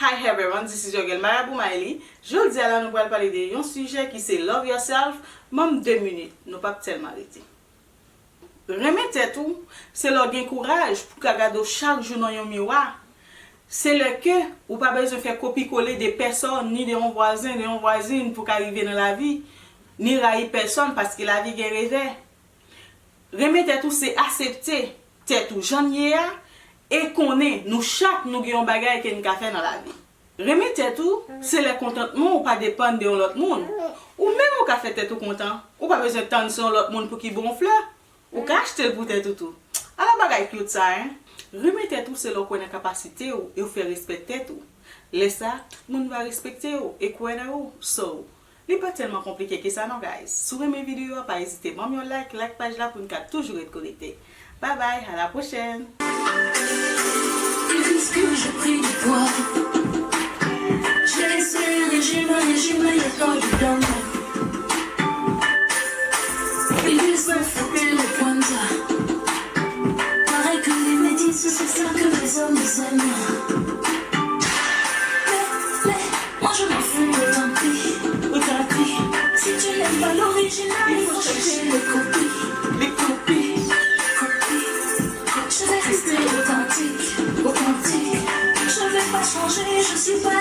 Hi everyone, this is your girl Marabou Maëlie. Je dis à la nous allons parler de un sujet qui c'est love yourself, même 2 minutes, nous pas tellement arrêter. Remettez tout, c'est leur gain courage pour regarder chaque jour dans un miroir. C'est le que ou pas besoin de faire copier-coller des personnes ni des voisins, des voisines pour arriver dans la vie, ni railler personne parce que la vie est rêvée. Remettez tout, c'est accepter tête tout j'en et connaît nous chaque nous avons bagage que nous fait dans la vie. Remettez tout, c'est le contentement ou pas dépendre de l'autre monde. Ou même ou ka fait tout content, ou pas besoin de tendre sur l'autre monde pour qu'il bonfle, ou ka acheter pour tout. Alors bagage cute ça hein. Remettez tout, c'est leur connaître capacité ou et faire respecter tout. Laisse ça, tout le monde va respecter ou et connaître ou. So, n'est pas tellement compliqué que ça non guys. Si vous aimez mes vidéos, pas hésiter à me like page là pour nous toujours être connecté. Bye bye, à la prochaine. Ils disent que j'ai pris du poids. J'ai laissé régimer le temps du dôme. Ils disent me frapper le pointeur. Pareil que les métis, c'est ça que les hommes aiment. Mais, moi je m'en fous, autant pis. Si tu n'aimes pas l'original, il faut chercher les copies. Je vais rester authentique. Je vais pas changer, je suis pas